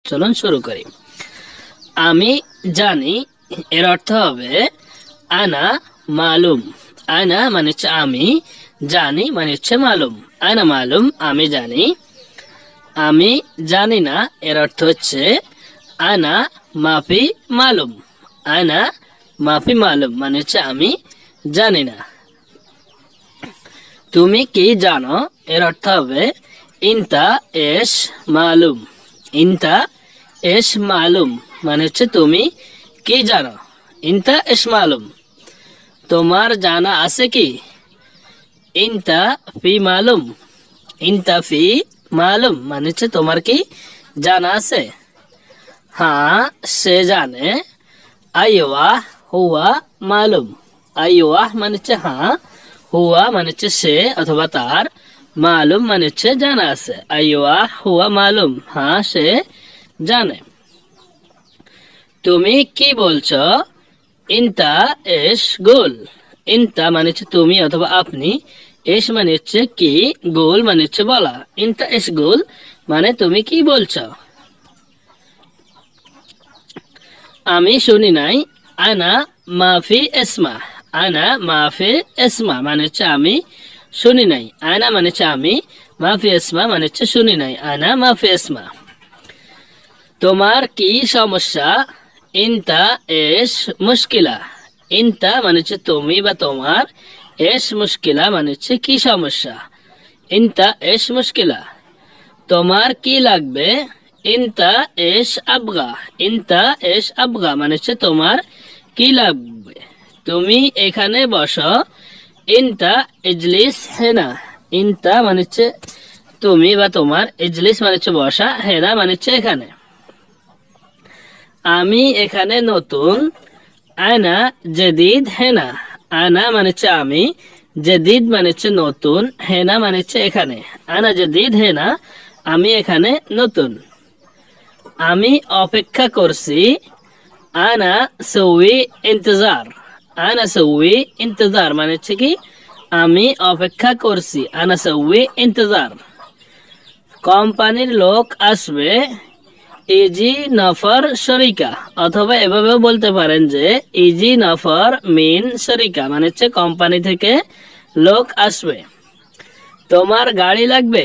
চলুন শুরু করি। আমি জানি এর অর্থ হবে আনা মালুম। আনা মানে হচ্ছে আমি, জানি মানে হচ্ছে মালুম। আনা মালুম আমি জানি। আমি জানি না এর অর্থ হচ্ছে আনা মাফি মালুম। আনা মাফি মালুম মানে হচ্ছে আমি জানি না। তুমি কি জানো এর অর্থ হবে ইনতা এশ মালুম। ইনতা এশ মালুম মানে হচ্ছে তুমি কি জানো। ইনতা এশ মালুম। তোমার জানা আছে কি? ইনতা ফি মালুম। ইনতা ফি মালুম মানে হচ্ছে তোমার কি জানা আছে। হ্যাঁ সে জানে। আইওয়া হুয়া মালুম। আইওয়া মানে হচ্ছে হ্যাঁ, হুয়া মানে হচ্ছে সে অথবা তার, মালুম মানে হচ্ছে জানা আছে। আইওয়া হুয়া মালুম, হ্যাঁ সে জানে। তুমি কি বলছো? ইনতা এশ গোল। ইনতা মানে হচ্ছে তুমি অথবা আপনি, এশ মানে হচ্ছে কি, গোল মানে হচ্ছে বলা। ইনতা এশ গোল মানে তুমি কি বলছো। আমি শুনি নাই। আনা মাফি এসমা। আনা মাফি এসমা মানে হচ্ছে আমি শুনি নাই। আনা মানে হচ্ছে আমি, মাফি এসমা মানে হচ্ছে শুনি নাই। আনা মাফি এসমা। তোমার কি সমস্যা? ইনতা এশ মুশকিলা। ইনতা মানে হচ্ছে তুমি বা তোমার, এশ মুশকিলা মানে হচ্ছে কি সমস্যা। ইনতা এশ মুশকিলা। তোমার কি লাগবে? ইনতা এশ আবগা। ইনতা এশ আবগা মানে হচ্ছে তোমার কি লাগবে। তুমি এখানে বসো। ইনতা ইজলিস হেনা। ইনতা মানে হচ্ছে তুমি বা তোমার, ইজলিস মানে হচ্ছে বসা, হেনা মানে হচ্ছে এখানে। আমি এখানে নতুন। আনা জেদিদ হেনা। আনা মানে হচ্ছে আমি, জেদিদ মানে হচ্ছে নতুন, হেনা মানে হচ্ছে এখানে। আনা জেদিদ হেনা আমি এখানে নতুন। আমি অপেক্ষা করছি। আনা সউই ইন্তজার। আনা সউই ইন্তজার মানে হচ্ছে কি আমি অপেক্ষা করছি। আনা সউই ইন্তজার। কোম্পানির লোক আসবে। ইজি নফর শরিকা, অথবা এভাবেও বলতে পারেন যে ইজি নফর মিন শরিকা মানে হচ্ছে কোম্পানি থেকে লোক আসবে। তোমার গাড়ি লাগবে?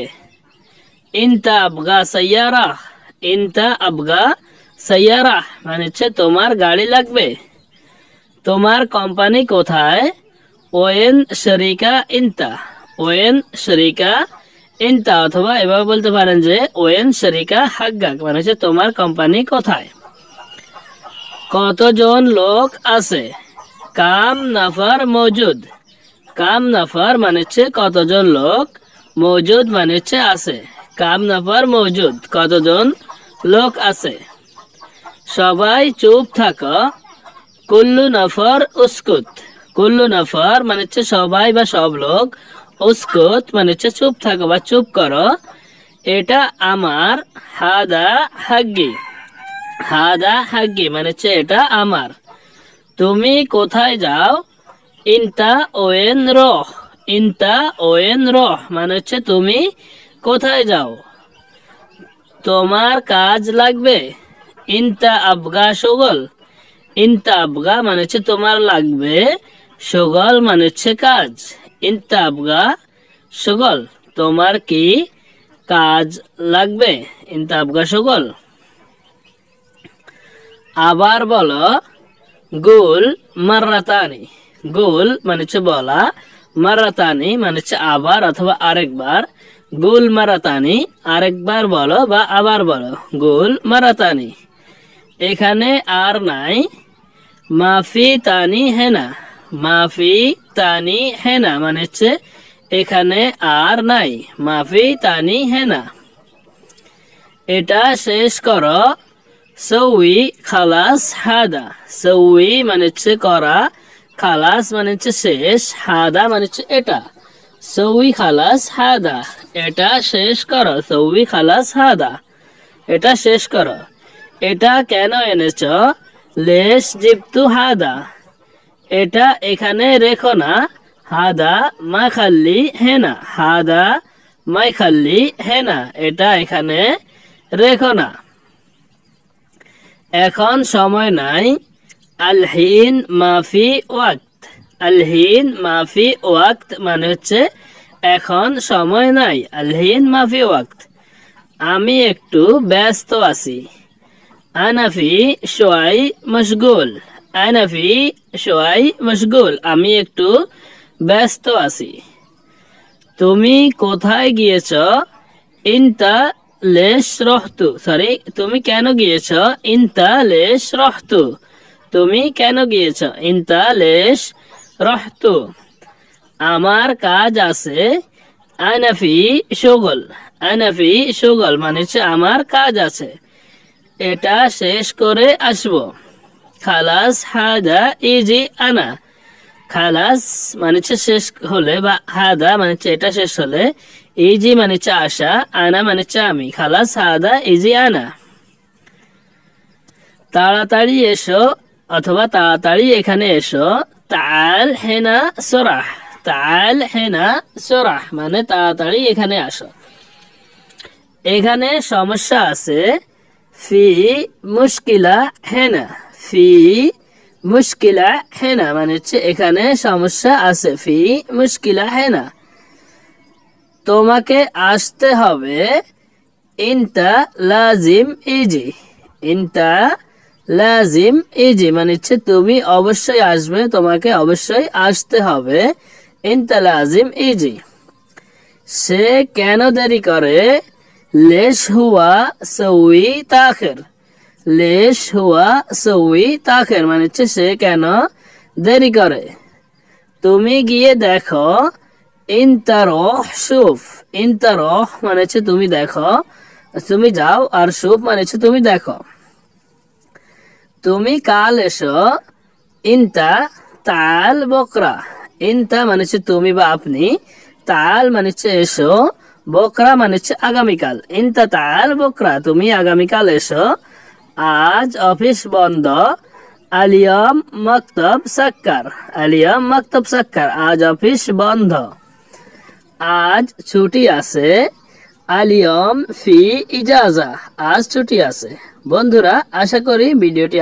ইনতা আবগা সাইয়ারা। ইনতা আবগা সাইয়ারা মানে হচ্ছে তোমার গাড়ি লাগবে। তোমার কোম্পানি কোথায়? ওয়েন শরিকা ইনতা। ওয়েন শরিকা ইনতা, অথবা এভাবে বলতে পারেন যে ওয়েন শরিকা হাগ্গাক মানে হচ্ছে তোমার কোম্পানি কোথায়। কতজন লোক আছে? কাম নাফার মৌজুদ। কাম নাফার মানে হচ্ছে কতজন লোক, মৌজুদ মানে হচ্ছে আছে। কাম নাফার মৌজুদ কতজন লোক আছে। সবাই চুপ থাকো। কুল্লু নফর উস্কুত। কুল্লু নফর মানে হচ্ছে সবাই বা সব লোক, উস্কুত মানে হচ্ছে চুপ থাকো বা চুপ করো। এটা আমার। হাদা হাগ্গি। হাদা হাগ্গি মানে হচ্ছে এটা আমার। তুমি কোথায় যাও? ইনতা ওয়েন রহ। ইনতা ওয়েন রহ মানে হচ্ছে তুমি কোথায় যাও। তোমার কাজ লাগবে? ইনতা আবগা সুগল। ইনতা আবগা মানে হচ্ছে তোমার লাগবে, সুগল মানে হচ্ছে কাজ। ইনতা আবগা সুগল তোমার কি কাজ লাগবে। ইনতা আবগা সুগল। আবার বলো। গুল মাররাতানি। গুল মানে হচ্ছে বলা, মাররাতানি মানে হচ্ছে আবার অথবা আরেকবার। গুল মারাতানি আরেকবার বলো বা আবার বলো। গুল মারাতানি। এখানে আর নাই। মাফি তানি হেনা। মাফি তানি হেনা মানে হচ্ছে এখানে আর নাই। মাফি তানি হেনা। এটা শেষ করো। সউই খালাস হাদা। সউই মানে হচ্ছে করা, খালাস মানে হচ্ছে শেষ, হাদা মানে হচ্ছে এটা। সউই খালাস হাদা এটা শেষ করো। সউই খালাস হাদা এটা শেষ করো। এটা কেন এনেছ? লেশ জিপ্তু হাদা। এটা এখানে রেখো না। হাদা মা খাল্লি হেনা। হাদা মাই খাল্লি হেনা এটা এখানে রেখো না। এখন সময় নাই। আল-হিন মাফি ওয়াক্ত। আল-হিন মাফি ওয়াক্ত মানে হচ্ছে এখন সময় নাই। আল-হিন মাফি ওয়াক্ত। আমি একটু ব্যস্ত আছি। আনা ফি শোয়াই মশগুল। আনা ফি শোয়াই মশগুল। আমি একটু ব্যস্ত আছি। তুমি কোথায় গিয়েছ? ইনতা লেশ রহতু। সরি, তুমি কেন গিয়েছ? ইনতা লেশ রহতু। তুমি কেন গিয়েছ? ইনতা লেশ রহতু। আমার কাজ আছে। আনা ফি শুগল। আনা ফি শুগল মানে হচ্ছে আমার কাজ আছে, এটা শেষ করে আসবো। খালাস হাদা ইজি আনা। খালাস মানে হচ্ছে শেষ হলে, বা হাদা মানে হচ্ছে এটা শেষ হলে, ইজি মানে হচ্ছে আসা, আনা মানে হচ্ছে আমি। খালাস হাদা ইজি আনা। তাড়াতাড়ি এসো অথবা তাড়াতাড়ি এখানে এসো। তাল হেনা সরাহ। তাল হেনা সরাহ মানে তাড়াতাড়ি এখানে আসো। এখানে সমস্যা আছে। ফি মুশকিলা হেনা। ফি মুশকিলা হেনা মানে হচ্ছে এখানে সমস্যা আছে। ফি মুশকিলা হেনা। তোমাকে আসতে হবে। ইনতা লাজিম ইজি। ইনতা লাজিম ইজি মানে হচ্ছে তুমি অবশ্যই আসবে, তোমাকে অবশ্যই আসতে হবে। ইনতা লাজিম ইজি। সে কেন দেরি করে? লেশ হুয়া সউই তাখির। লেশ হুয়া সউই তাখির মানে হচ্ছে সে কেন দেরি করে। তুমি গিয়ে দেখো। ইনতা রহ শুফ। ইনতা রহ মানে হচ্ছে তুমি দেখো, তুমি যাও, আর শুফ মানে হচ্ছে তুমি দেখো। তুমি কাল এসো। ইনতা তাল বকরা। ইনতা মানে হচ্ছে তুমি বা আপনি, তাল মানে হচ্ছে এসো, বকরা মানে হচ্ছে আগামীকাল। ইনতা তাল বকরা তুমি আগামীকাল এসো। আজ অফিস বন্ধ। আলিয়াম মক্তব সাক্কার। আলিয়াম মক্তব সাক্কার আজ অফিস বন্ধ। আজ ছুটি আছে। আলিয়াম ফি ইজাজা আজ ছুটি আছে। বন্ধুরা, আশা করি ভিডিওটি